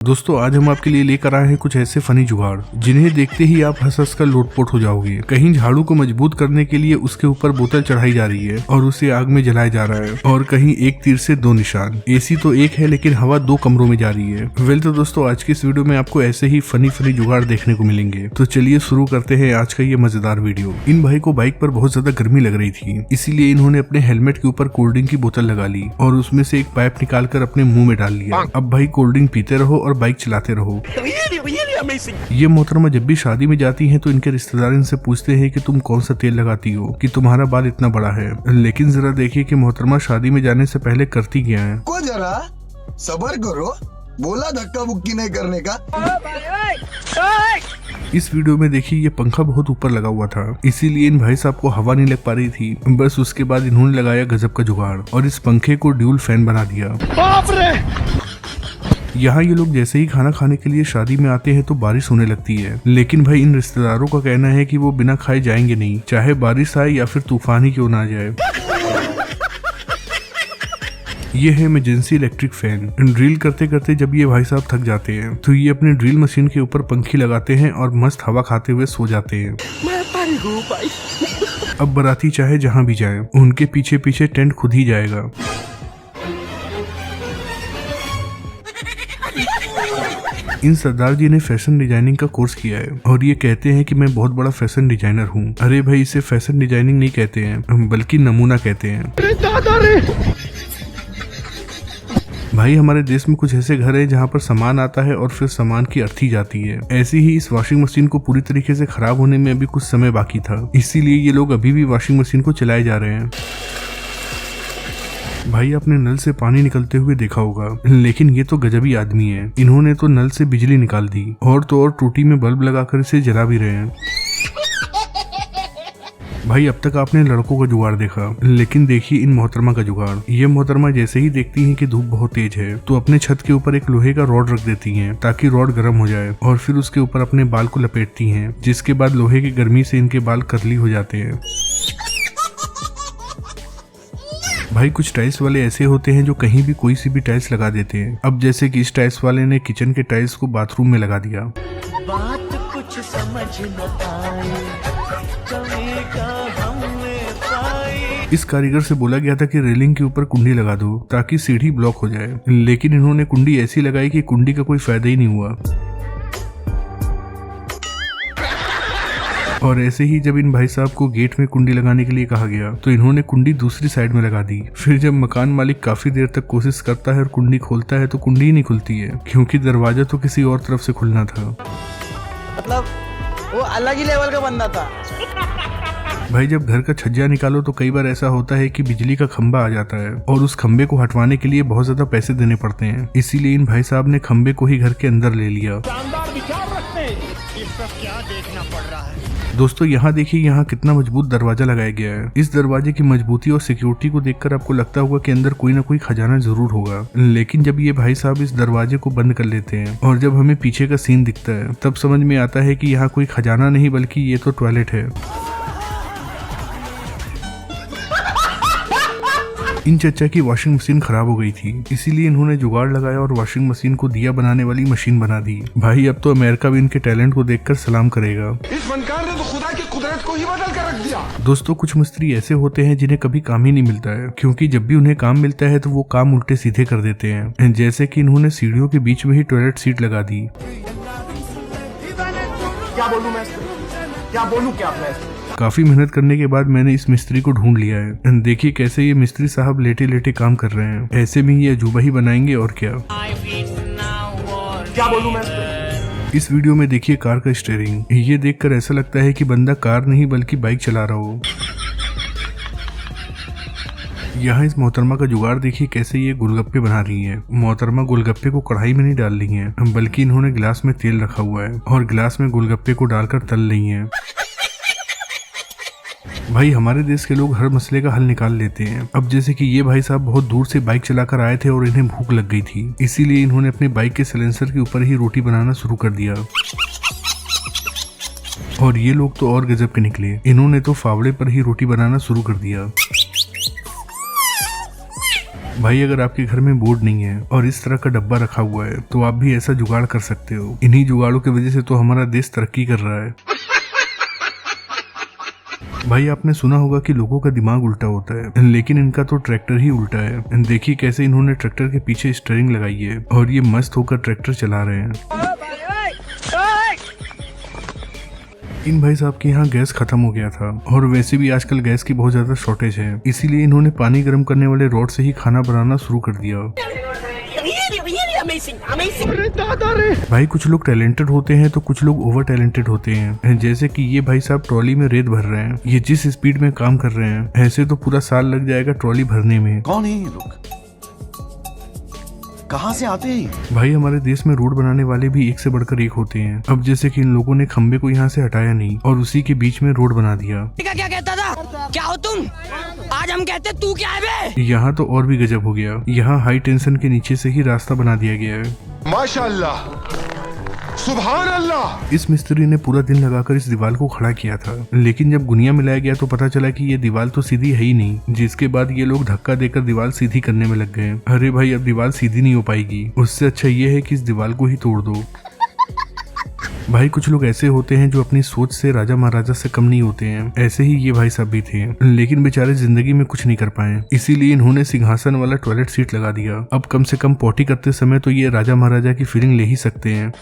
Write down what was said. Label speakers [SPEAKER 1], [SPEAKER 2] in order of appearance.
[SPEAKER 1] दोस्तों आज हम आपके लिए लेकर आए हैं कुछ ऐसे फनी जुगाड़ जिन्हें देखते ही आप हंस हंस कर लोटपोट हो जाओगे। कहीं झाड़ू को मजबूत करने के लिए उसके ऊपर बोतल चढ़ाई जा रही है और उसे आग में जलाया जा रहा है, और कहीं एक तीर से दो निशान। एसी तो एक है लेकिन हवा दो कमरों में जा रही है। वेल तो दोस्तों आज की इस वीडियो में आपको ऐसे ही फनी जुगाड़ देखने को मिलेंगे। तो चलिए शुरू करते हैं आज का ये मजेदार वीडियो। इन भाई को बाइक पर बहुत ज्यादा गर्मी लग रही थी, इसीलिए इन्होंने अपने हेलमेट के ऊपर कोल्ड ड्रिंक की बोतल लगा ली और उसमें से एक पाइप निकाल कर अपने मुंह में डाल लिया। अब भाई कोल्ड ड्रिंक पीते रहो और बाइक चलाते रहो। ये मोहतरमा जब भी शादी में जाती हैं तो इनके रिश्तेदार इनसे पूछते हैं कि तुम कौन सा तेल लगाती हो कि तुम्हारा बाल इतना बड़ा है। लेकिन जरा देखिए कि मोहतरमा शादी में जाने से पहले करती क्या है।
[SPEAKER 2] को जरा सबर करो, बोला धक्का मुक्की नहीं करने का।
[SPEAKER 1] इस वीडियो में देखिए ये पंखा बहुत ऊपर लगा हुआ था, इसीलिए इन भाई साहब को हवा नहीं लग पा रही थी। बस उसके बाद इन्होंने लगाया गजब का जुगाड़ और इस पंखे को ड्यूल फैन बना दिया। बाप रे! यहाँ ये लोग जैसे ही खाना खाने के लिए शादी में आते हैं तो बारिश होने लगती है, लेकिन भाई इन रिश्तेदारों का कहना है कि वो बिना खाए जाएंगे नहीं, चाहे बारिश आए या फिर तूफान ही क्यों ना जाए। ये है इमरजेंसी इलेक्ट्रिक फैन। ड्रिल करते करते जब ये भाई साहब थक जाते हैं तो ये अपने ड्रिल मशीन के ऊपर पंखी लगाते हैं और मस्त हवा खाते हुए सो जाते हैं। अब बाराती चाहे जहाँ भी जाए उनके पीछे पीछे टेंट खुद ही जाएगा। इन सरदार जी ने फैशन डिजाइनिंग का कोर्स किया है और ये कहते हैं कि मैं बहुत बड़ा फैशन डिजाइनर हूँ। अरे भाई इसे फैशन डिजाइनिंग नहीं कहते हैं बल्कि नमूना कहते हैं। भाई हमारे देश में कुछ ऐसे घर हैं जहाँ पर सामान आता है और फिर सामान की अर्थी जाती है। ऐसे ही इस वॉशिंग मशीन को पूरी तरीके से खराब होने में अभी कुछ समय बाकी था, इसीलिए ये लोग अभी भी वॉशिंग मशीन को चलाए जा रहे हैं। भाई आपने नल से पानी निकलते हुए देखा होगा, लेकिन ये तो गजबी आदमी है। इन्होंने तो नल से बिजली निकाल दी और तो और टूटी में बल्ब लगाकर इसे जला भी रहे हैं। भाई अब तक आपने लड़कों का जुगाड़ देखा, लेकिन देखिए इन मोहतरमा का जुगाड़। ये मोहतरमा जैसे ही देखती हैं कि धूप बहुत तेज है तो अपने छत के ऊपर एक लोहे का रॉड रख देती हैं ताकि रॉड गर्म हो जाए, और फिर उसके ऊपर अपने बाल को लपेटती हैं, जिसके बाद लोहे की गर्मी से इनके बाल कर्ली हो जाते हैं। भाई कुछ टाइल्स वाले ऐसे होते हैं जो कहीं भी कोई सी भी टाइल्स लगा देते हैं। अब जैसे कि इस टाइल्स वाले ने किचन के टाइल्स को बाथरूम में लगा दिया। बात कुछ समझ न आए, इस कारीगर से बोला गया था कि रेलिंग के ऊपर कुंडी लगा दो ताकि सीढ़ी ब्लॉक हो जाए, लेकिन इन्होंने कुंडी ऐसी लगाई कि कुंडी का कोई फायदा ही नहीं हुआ। और ऐसे ही जब इन भाई साहब को गेट में कुंडी लगाने के लिए कहा गया तो इन्होंने कुंडी दूसरी साइड में लगा दी। फिर जब मकान मालिक काफी देर तक कोशिश करता है और कुंडी खोलता है तो कुंडी ही नहीं खुलती है, क्योंकि दरवाजा तो किसी और तरफ से खुलना था।
[SPEAKER 3] मतलब वो अलग ही लेवल का बंदा था।
[SPEAKER 1] भाई जब घर का छज्जा निकालो तो कई बार ऐसा होता है कि बिजली का खंबा आ जाता है और उस खंबे को हटवाने के लिए बहुत ज्यादा पैसे देने पड़ते हैं, इसीलिए इन भाई साहब ने खंबे को ही घर के अंदर ले लिया।
[SPEAKER 4] क्या देखना पड़ रहा है
[SPEAKER 1] दोस्तों यहाँ देखिए यहाँ कितना मजबूत दरवाजा लगाया गया है। इस दरवाजे की मजबूती और सिक्योरिटी को देखकर आपको लगता होगा कि अंदर कोई ना कोई खजाना जरूर होगा, लेकिन जब ये भाई साहब इस दरवाजे को बंद कर लेते हैं और जब हमें पीछे का सीन दिखता है तब समझ में आता है कि यहाँ कोई खजाना नहीं बल्कि ये तो टॉयलेट है। इन चचा की वॉशिंग मशीन खराब हो गई थी, इसीलिए इन्होंने जुगाड़ लगाया और वॉशिंग मशीन को दिया बनाने वाली मशीन बना दी। भाई अब तो अमेरिका भी इनके टैलेंट को देखकर सलाम करेगा।
[SPEAKER 2] इस फनकार ने तो खुदा की कुदरत को ही बदल कर रख दिया।
[SPEAKER 1] दोस्तों कुछ मिस्त्री ऐसे होते हैं जिन्हें कभी काम ही नहीं मिलता है, क्योंकि जब भी उन्हें काम मिलता है तो वो काम उल्टे सीधे कर देते हैं। जैसे कि इन्होंने सीढ़ियों के बीच में ही टॉयलेट सीट लगा दी।
[SPEAKER 2] क्या बोलूं क्या
[SPEAKER 1] काफी मेहनत करने के बाद मैंने इस मिस्त्री को ढूंढ लिया है। देखिए कैसे ये मिस्त्री साहब लेटे लेटे काम कर रहे हैं। ऐसे में ये अजूबा ही बनाएंगे और क्या
[SPEAKER 2] बोलूं मैं।
[SPEAKER 1] इस वीडियो में देखिए कार का स्टीयरिंग। ये देखकर ऐसा लगता है कि बंदा कार नहीं बल्कि बाइक चला रहा हो। यहाँ इस मोहतरमा का जुगाड़ देखिए कैसे ये गोलगप्पे बना रही है। मोहतरमा गोलगप्पे को कढ़ाई में नहीं डाल रही है, बल्कि इन्होंने गिलास में तेल रखा हुआ है और गिलास में गोलगप्पे को डालकर तल रही है। भाई हमारे देश के लोग हर मसले का हल निकाल लेते हैं। अब जैसे कि ये भाई साहब बहुत दूर से बाइक चलाकर आए थे और इन्हें भूख लग गई थी, इसीलिए इन्होंने अपने बाइक के सिलेंसर के ऊपर ही रोटी बनाना शुरू कर दिया। और ये लोग तो और गजब के निकले, इन्होंने तो फावड़े पर ही रोटी बनाना शुरू कर दिया। भाई अगर आपके घर में बोर्ड नहीं है और इस तरह का डब्बा रखा हुआ है तो आप भी ऐसा जुगाड़ कर सकते हो। इन्हीं जुगाड़ों की वजह से तो हमारा देश तरक्की कर रहा है। भाई आपने सुना होगा कि लोगों का दिमाग उल्टा होता है, लेकिन इनका तो ट्रैक्टर ही उल्टा है। देखिए कैसे इन्होंने ट्रैक्टर के पीछे स्टीयरिंग लगाई है और ये मस्त होकर ट्रैक्टर चला रहे हैं। इन भाई साहब के यहाँ गैस खत्म हो गया था और वैसे भी आजकल गैस की बहुत ज्यादा शॉर्टेज है, इसीलिए इन्होंने पानी गर्म करने वाले रॉड से ही खाना बनाना शुरू कर दिया। भाई कुछ लोग टैलेंटेड होते हैं तो कुछ लोग ओवर टैलेंटेड होते हैं। जैसे कि ये भाई साहब ट्रॉली में रेत भर रहे हैं। ये जिस स्पीड में काम कर रहे हैं ऐसे तो पूरा साल लग जाएगा ट्रॉली भरने में।
[SPEAKER 4] कौन है ये लोग, कहाँ से आते हैं?
[SPEAKER 1] भाई हमारे देश में रोड बनाने वाले भी एक से बढ़कर एक होते हैं। अब जैसे कि इन लोगों ने खंबे को यहाँ से हटाया नहीं और उसी के बीच में रोड बना दिया।
[SPEAKER 5] क्या कहता था? क्या हो तुम? आज हम कहते तू क्या है बे?
[SPEAKER 1] यहाँ तो और भी गजब हो गया। यहाँ हाई टेंशन के नीचे से ही रास्ता बना दिया गया है।
[SPEAKER 6] माशाअल्लाह, सुभान अल्लाह।
[SPEAKER 1] इस मिस्त्री ने पूरा दिन लगाकर इस दीवार को खड़ा किया था, लेकिन जब गुनिया मिलाया गया तो पता चला कि ये दीवार तो सीधी है ही नहीं। जिसके बाद ये लोग धक्का देकर दीवार सीधी करने में लग गए। अरे भाई अब दीवार सीधी नहीं हो पाएगी, उससे अच्छा ये है कि इस दीवार को ही तोड़ दो। भाई कुछ लोग ऐसे होते हैं जो अपनी सोच से राजा महाराजा से कम नहीं होते हैं। ऐसे ही ये भाई सब भी थे, लेकिन बेचारे जिंदगी में कुछ नहीं कर पाए, इसीलिए इन्होंने सिंहासन वाला टॉयलेट सीट लगा दिया। अब कम से कम पोटी करते समय तो ये राजा महाराजा की फीलिंग ले ही सकते हैं।